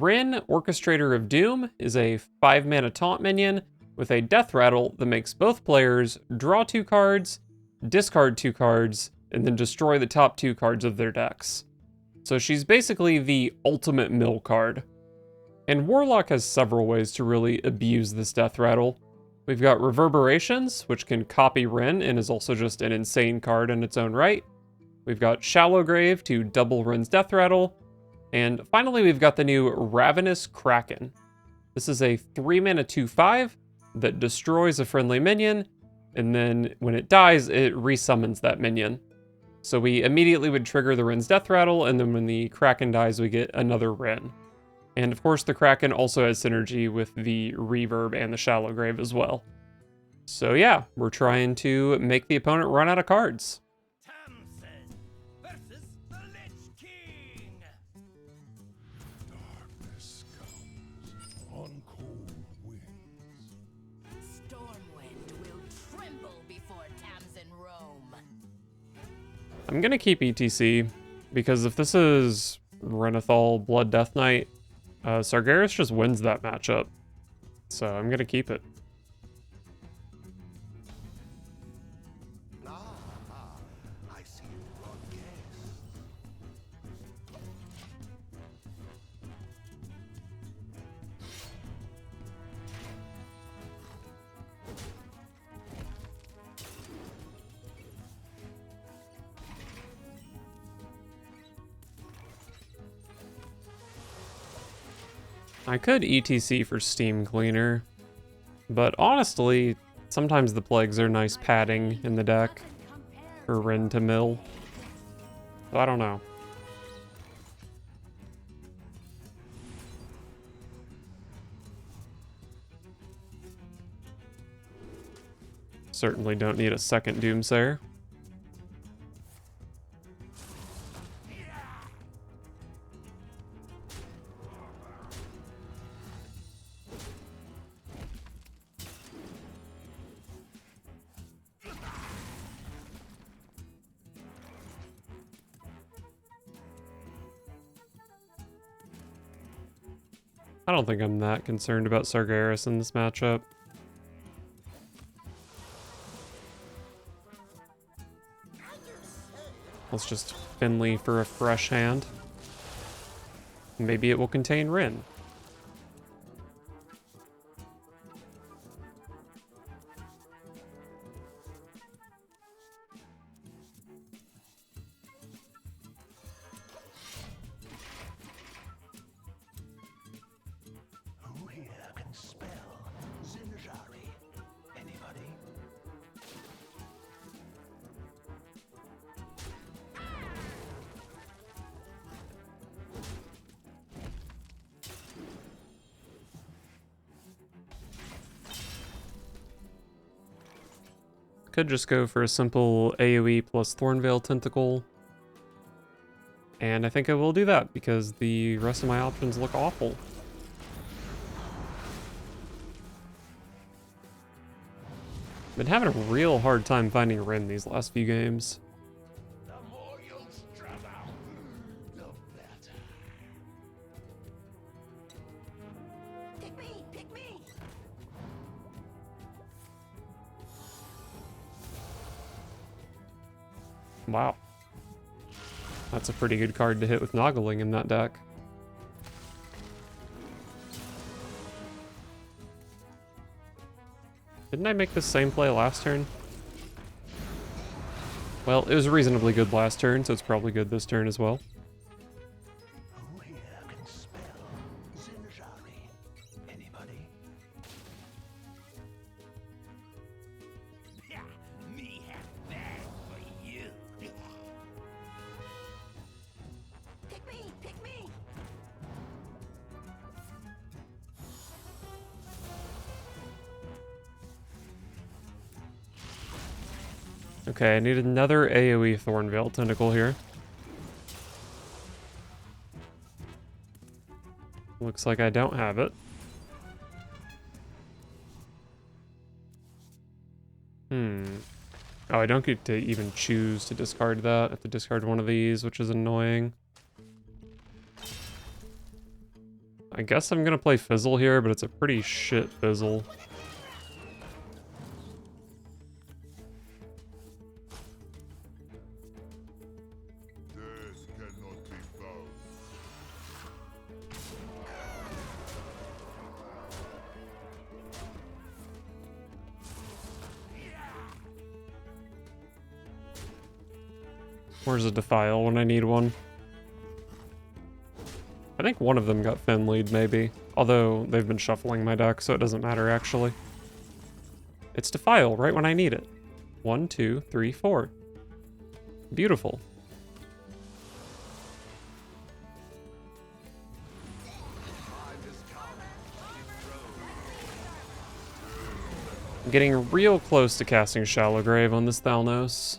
Rin, Orchestrator of Doom, is a 5-mana taunt minion with a death rattle that makes both players draw 2 cards, discard 2 cards, and then destroy the top 2 cards of their decks. So she's basically the ultimate mill card. And Warlock has several ways to really abuse this death rattle. We've got Reverberations, which can copy Rin and is also just an insane card in its own right. We've got Shallow Grave to double Rin's death rattle. And finally, we've got the new Ravenous Kraken. This is a 3-mana 2/5 that destroys a friendly minion, and then when it dies, it resummons that minion. So we immediately would trigger the Rin's death rattle, and then when the Kraken dies, we get another Rin. And of course, the Kraken also has synergy with the Reverb and the Shallow Grave as well. So yeah, we're trying to make the opponent run out of cards. Darkness comes on cold winds. Stormwind will tremble before Tamsin Rome. I'm gonna keep ETC, because if this is Renathal Blood Death Knight, Sargeras just wins that matchup. So I'm gonna keep it. I see you brought guests. I could ETC for Steam Cleaner, but honestly, sometimes the Plagues are nice padding in the deck for Rin to mill. So I don't know. Certainly don't need a second Doomsayer. I don't think I'm that concerned about Sargeras in this matchup. Let's just Finley for a fresh hand. Maybe it will contain Rin. Who here can spell Zinjari? Anybody? Could just go for a simple AoE plus Thornveil Tentacle. And I think I will do that because the rest of my options look awful. Been having a real hard time finding Rin these last few games. The more you'll struggle, the better. Pick me! Pick me! Wow. That's a pretty good card to hit with Noggling in that deck. Didn't I make the same play last turn? Well, it was reasonably good last turn, so it's probably good this turn as well. Who here can spell Zinjari? Anybody? Yeah, me have bad for you. Pick me! Pick me! Okay, I need another AoE Thornveil Tentacle here. Looks like I don't have it. Oh, I don't get to even choose to discard that. I have to discard one of these, which is annoying. I guess I'm gonna play Fizzle here, but it's a pretty shit Fizzle. Death cannot be found. Where's a Defile when I need one? I think one of them got Fin lead, maybe. Although, they've been shuffling my deck, so it doesn't matter, actually. It's Defile, right when I need it. 1, 2, 3, 4. Beautiful. I'm getting real close to casting Shallow Grave on this Thalnos.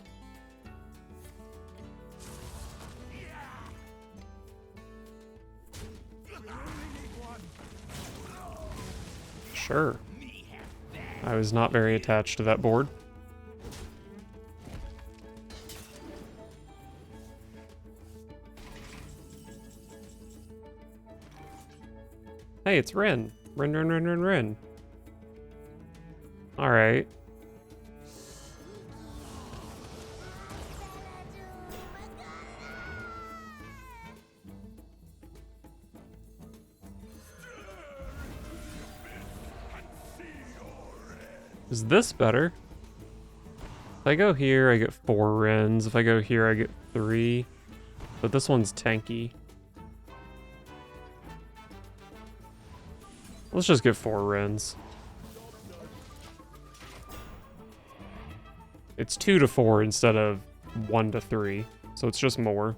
Sure. I was not very attached to that board. Hey, it's Rin. Rin. Alright. Is this better? If I go here, I get 4 Rins. If I go here, I get 3. But this one's tanky. Let's just get 4 Rins. It's 2 to 4 instead of 1 to 3, so it's just more.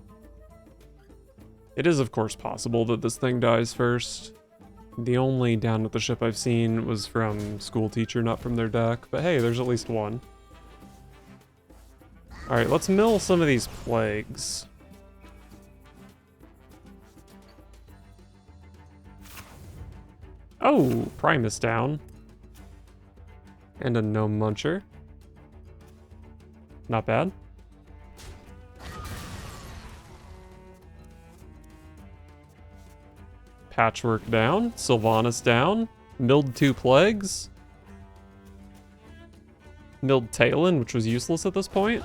It is, of course, possible that this thing dies first. The only down with the ship I've seen was from School Teacher, not from their deck, but hey, there's at least one. Alright, let's mill some of these plagues. Oh, Primus down. And a Gnome Muncher. Not bad. Patchwork down. Sylvanas down. Milled 2 plagues. Milled Talon, which was useless at this point.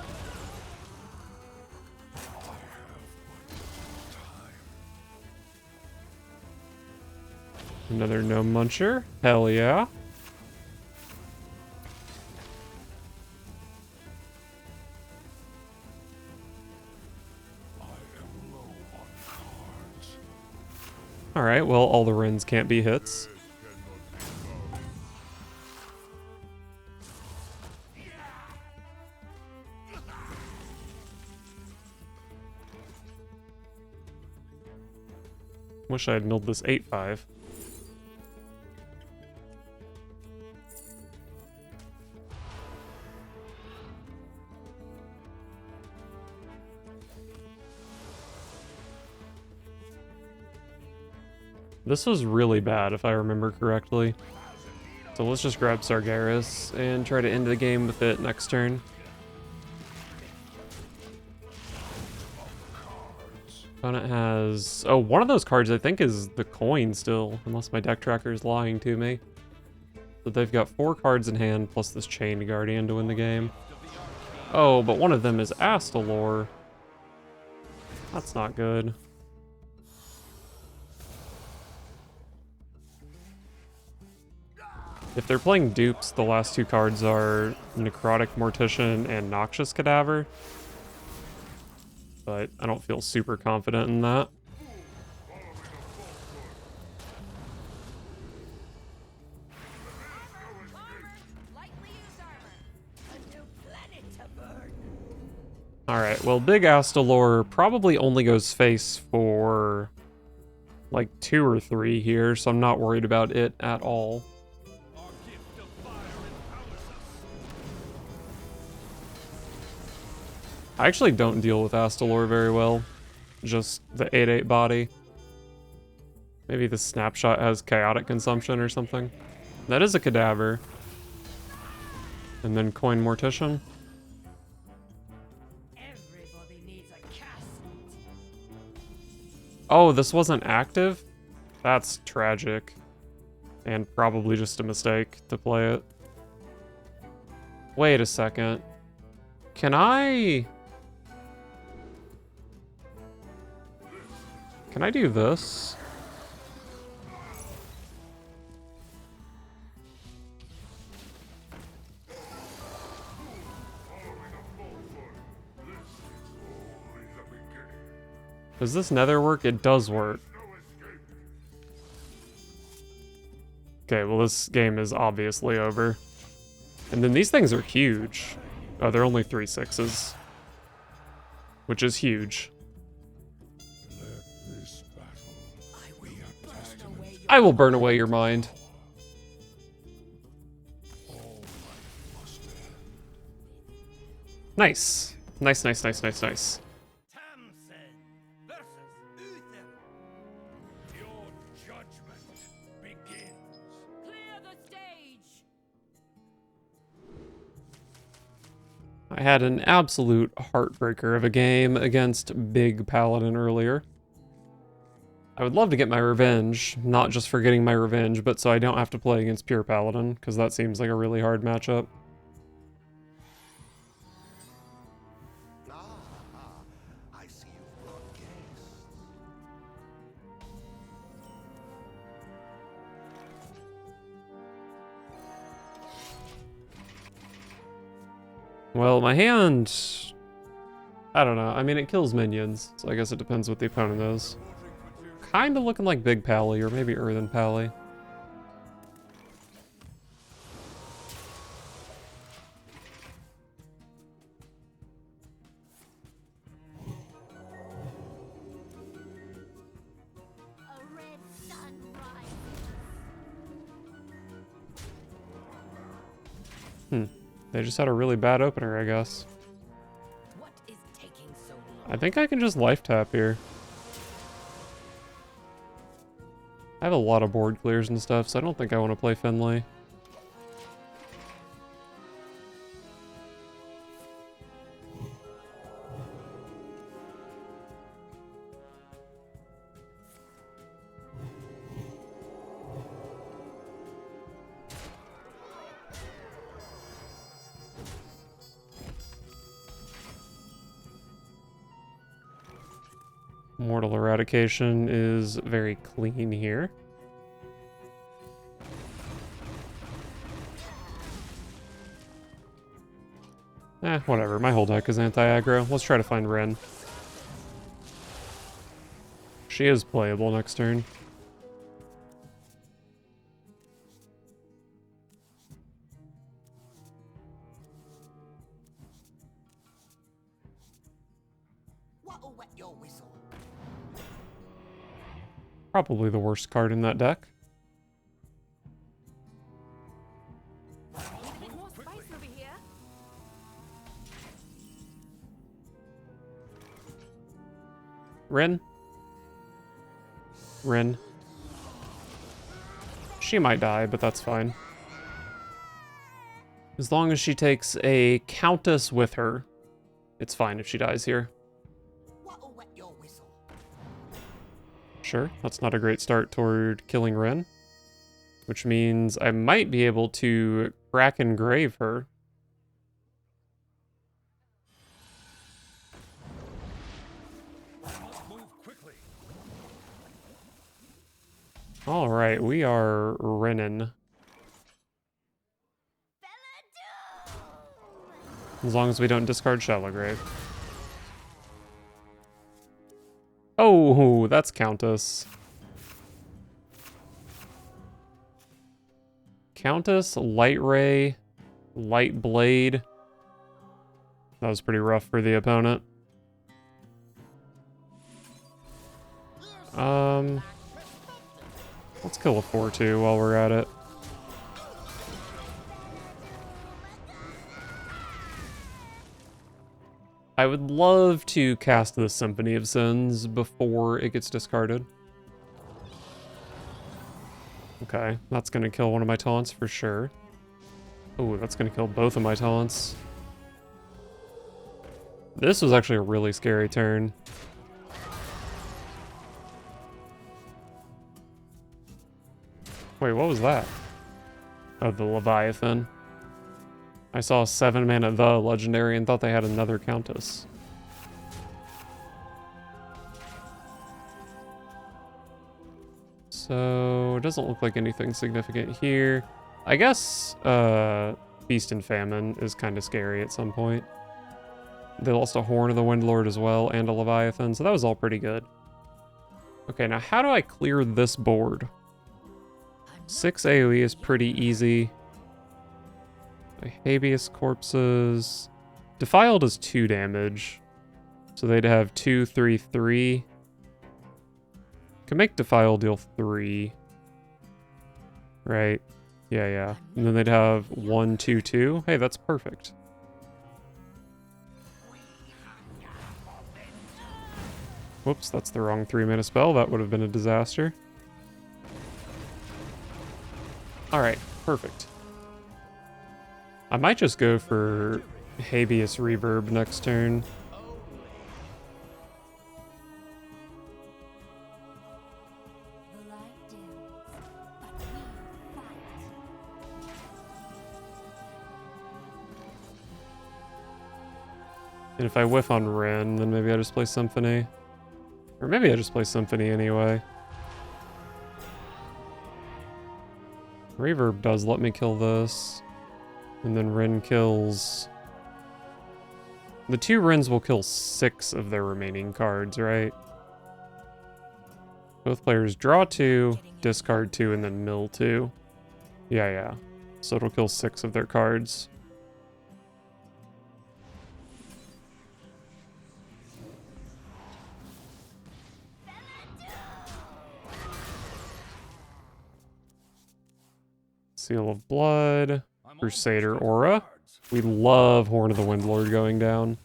Another Gnome Muncher. Hell yeah. Alright, well, all the Rins can't be hits. Wish I had milled this 8-5. This was really bad, if I remember correctly. So let's just grab Sargeras and try to end the game with it next turn. Opponent has... Oh, one of those cards I think is the coin still, unless my deck tracker is lying to me. But they've got 4 cards in hand, plus this Chained Guardian to win the game. Oh, but one of them is Astalor. That's not good. If they're playing dupes, the last 2 cards are Necrotic Mortician and Noxious Cadaver. But I don't feel super confident in that. Alright, well, Big Astalor probably only goes face for like 2 or 3 here, so I'm not worried about it at all. I actually don't deal with Astalor very well. Just the 8/8 body. Maybe the Snapshot has Chaotic Consumption or something. That is a Cadaver. And then Coin Mortician. Everybody needs a cast. Oh, this wasn't active? That's tragic. And probably just a mistake to play it. Wait a second. Can I do this? Does this nether work? It does work. Okay, well this game is obviously over. And then these things are huge. Oh, they're only 3/6s. Which is huge. I will burn away your mind. Nice. Nice, nice, nice, nice, nice. Tamsin versus Uther. Your judgment begins. Clear the stage. I had an absolute heartbreaker of a game against Big Paladin earlier. I would love to get my revenge, not just for getting my revenge, but so I don't have to play against Pure Paladin, because that seems like a really hard matchup. I see you brought guests. Well, my hand... I don't know. I mean, it kills minions, so I guess it depends what the opponent is. Kinda looking like Big Pally, or maybe Earthen Pally. A red sun rises. They just had a really bad opener, I guess. What is taking so long? I think I can just life tap here. I have a lot of board clears and stuff, so I don't think I want to play Finlay. Mortal Eradication is very clean here. Whatever. My whole deck is anti-aggro. Let's try to find Ren. She is playable next turn. What'll wet your whistle? Probably the worst card in that deck. Need a bit more spice over here. Ren? Ren. She might die, but that's fine. As long as she takes a Countess with her, it's fine if she dies here. What'll wet your whistle? Sure, that's not a great start toward killing Ren. Which means I might be able to crack and grave her. Move quickly. Alright, we are Renin. As long as we don't discard Shallow Grave. Oh, that's Countess. Countess, Light Ray, Light Blade. That was pretty rough for the opponent. Let's kill a 4-2 while we're at it. I would love to cast the Symphony of Sins before it gets discarded. Okay, that's gonna kill one of my taunts for sure. Oh, that's gonna kill both of my taunts. This was actually a really scary turn. Wait, what was that? Oh, the Leviathan. I saw 7 mana the legendary and thought they had another Countess. So it doesn't look like anything significant here. I guess Feast and Famine is kind of scary at some point. They lost a Horn of the Windlord as well and a Leviathan, so that was all pretty good. Okay, now how do I clear this board? 6 AoE is pretty easy. My Habeas Corpses. Defile does 2 damage. So they'd have 2, 3, 3. Can make Defile deal 3. Right. Yeah. And then they'd have 1, 2, 2. Hey, that's perfect. Whoops, that's the wrong 3-mana spell. That would have been a disaster. Alright, perfect. I might just go for Habeas Reverb next turn. And if I whiff on Ren, then maybe I just play Symphony. Or maybe I just play Symphony anyway. Reverb does let me kill this. And then Ren kills... The 2 Rens will kill 6 of their remaining cards, right? Both players draw 2, discard 2, and then mill 2. Yeah. So it'll kill 6 of their cards. Seal of Blood, Crusader Aura. We love Horn of the Windlord going down.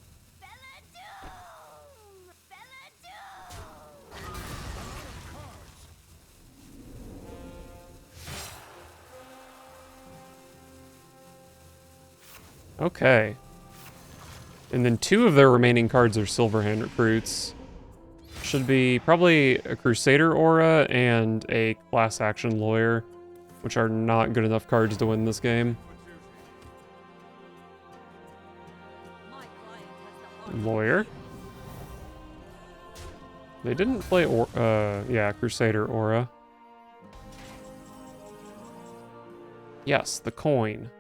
Okay. And then 2 of their remaining cards are Silverhand Recruits. Should be probably a Crusader Aura and a Class Action Lawyer, which are not good enough cards to win this game. Lawyer. They didn't play Crusader Aura. Yes, the coin.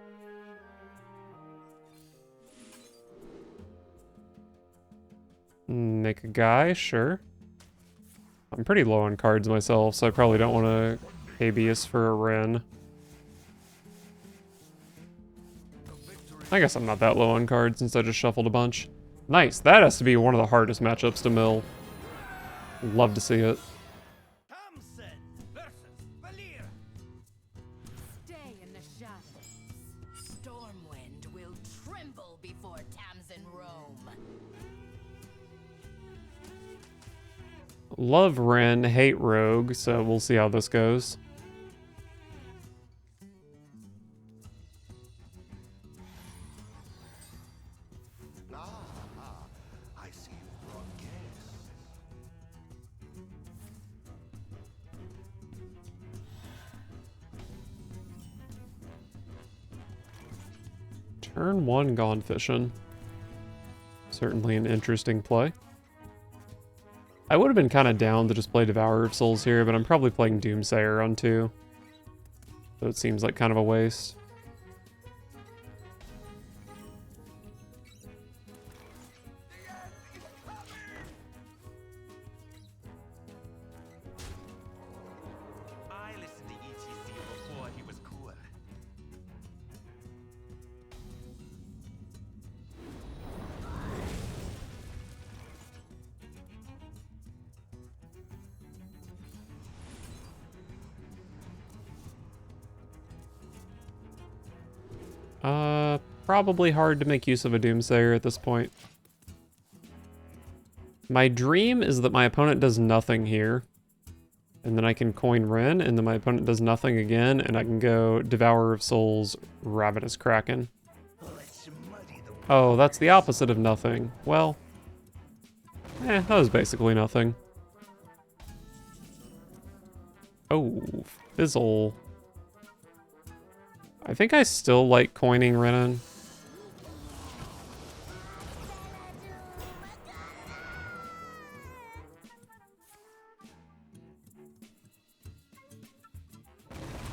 Make a guy, sure. I'm pretty low on cards myself, so I probably don't want to Habeas for a Ren. I guess I'm not that low on cards since I just shuffled a bunch. Nice, that has to be one of the hardest matchups to mill. Love to see it. Stay in the shadows. Stormwind will tremble before Tamsin Rome. Love Ren, hate Rogue, so we'll see how this goes. I see you brought guests. Turn 1 Gone Fishing. Certainly an interesting play. I would have been kind of down to just play Devourer of Souls here, but I'm probably playing Doomsayer on 2. So it seems like kind of a waste. I listened to ETC before he was cool. Probably hard to make use of a Doomsayer at this point. My dream is that my opponent does nothing here. And then I can coin Ren, and then my opponent does nothing again, and I can go Devourer of Souls, Ravenous Kraken. Oh, that's the opposite of nothing. Well, that was basically nothing. Oh, Fizzle. I think I still like coining Renan.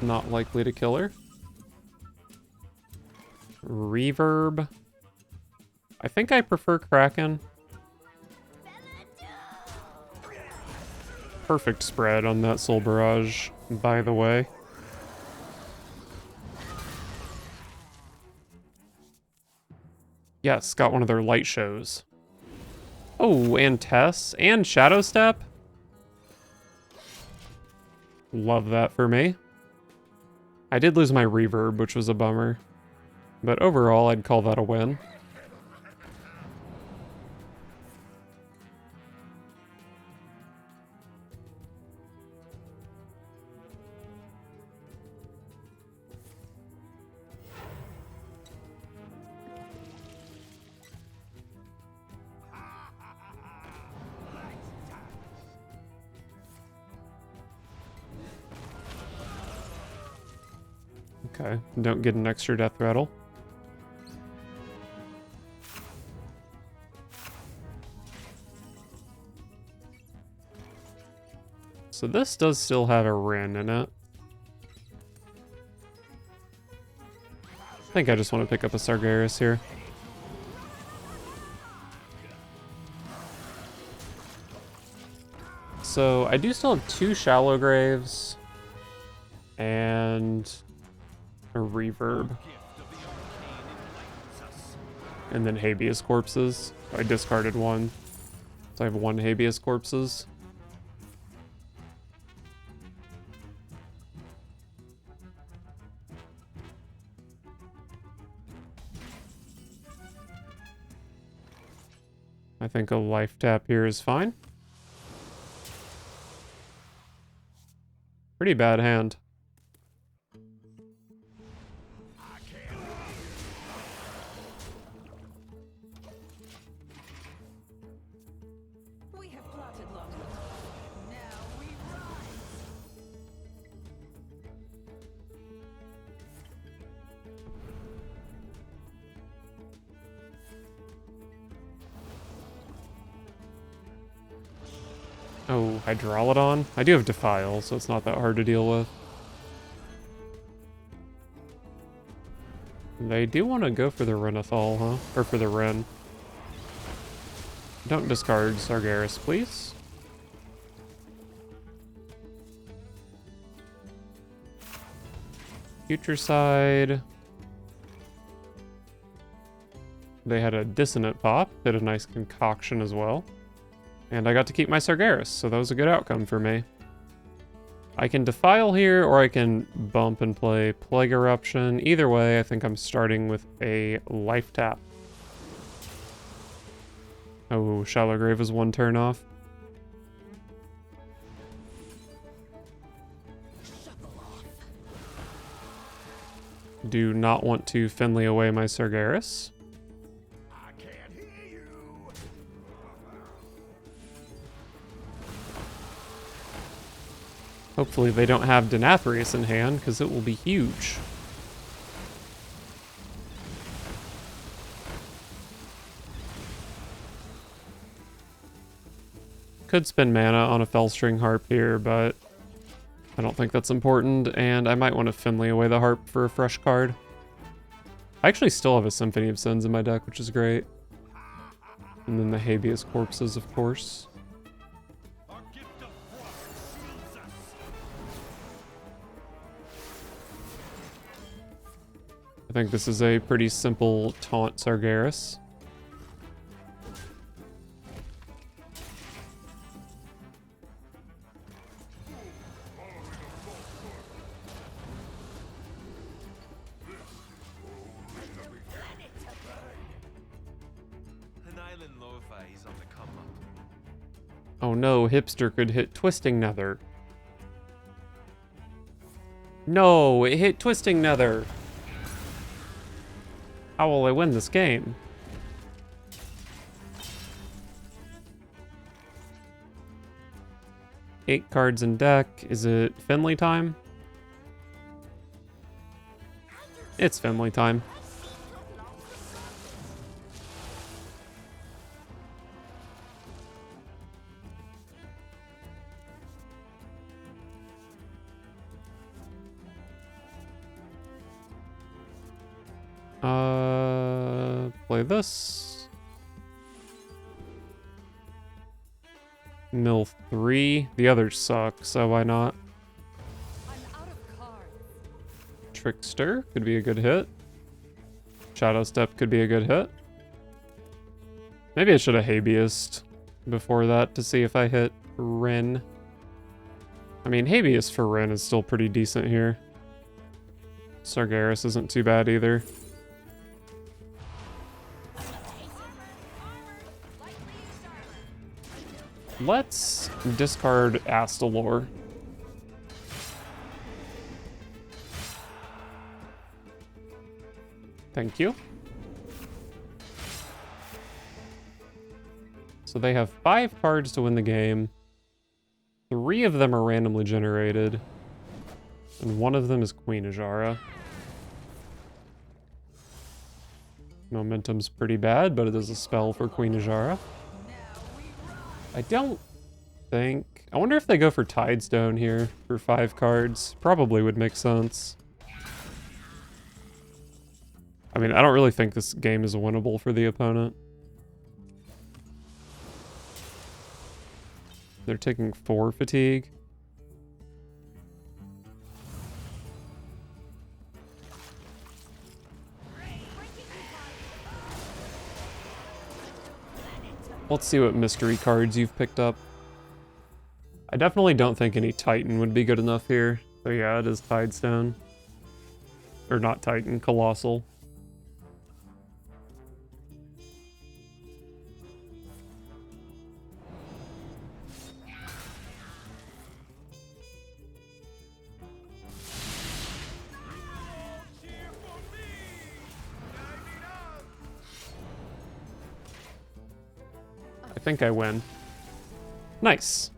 Not likely to kill her. Reverb. I think I prefer Kraken. Perfect spread on that Soul Barrage, by the way. Yes, got one of their light shows. Oh, and Tess, and Shadow Step. Love that for me. I did lose my reverb, which was a bummer. But overall, I'd call that a win. Okay, don't get an extra death rattle. So this does still have a Rin in it. I think I just want to pick up a Sargeras here. So I do still have 2 Shallow Graves and a Reverb. And then Habeas Corpses. I discarded one. So I have 1 Habeas Corpses. I think a life tap here is fine. Pretty bad hand. We have plotted long enough. Now we rise. Oh, Hydrolodon? I do have Defile, so it's not that hard to deal with. They do want to go for the Renathal, huh? Or for the Ren. Don't discard Sargeras, please. Future side. They had a Dissonant Pop, did a nice concoction as well. And I got to keep my Sargeras, so that was a good outcome for me. I can Defile here, or I can bump and play Plague Eruption. Either way, I think I'm starting with a Life Tap. Oh, Shallow Grave is 1 turn off. Do not want to Finley away my Sargeras. Hopefully they don't have Denathrius in hand, because it will be huge. Could spend mana on a Fellstring Harp here, but I don't think that's important, and I might want to Finley away the Harp for a fresh card. I actually still have a Symphony of Sins in my deck, which is great. And then the Habeas Corpses, of course. I think this is a pretty simple taunt Sargeras. An island Lofa is on the come up. Oh no, Hipster could hit Twisting Nether. No, it hit Twisting Nether. How will I win this game? Eight cards in deck. Is it Finley time? It's family time. Play this. Mill 3. The others suck, so why not? I'm out of cards. Trickster could be a good hit. Shadow Step could be a good hit. Maybe I should have Habeas before that to see if I hit Ren. I mean, Habeas for Ren is still pretty decent here. Sargeras isn't too bad either. Let's discard Astalor. Thank you. So they have 5 cards to win the game. 3 of them are randomly generated. And 1 of them is Queen Ajara. Momentum's pretty bad, but it is a spell for Queen Ajara. I don't think... I wonder if they go for Tidestone here for 5 cards. Probably would make sense. I mean, I don't really think this game is winnable for the opponent. They're taking 4 fatigue. Let's see what mystery cards you've picked up. I definitely don't think any Titan would be good enough here. So yeah, it is Tidestone. Or not Titan, Colossal. I think I win. Nice.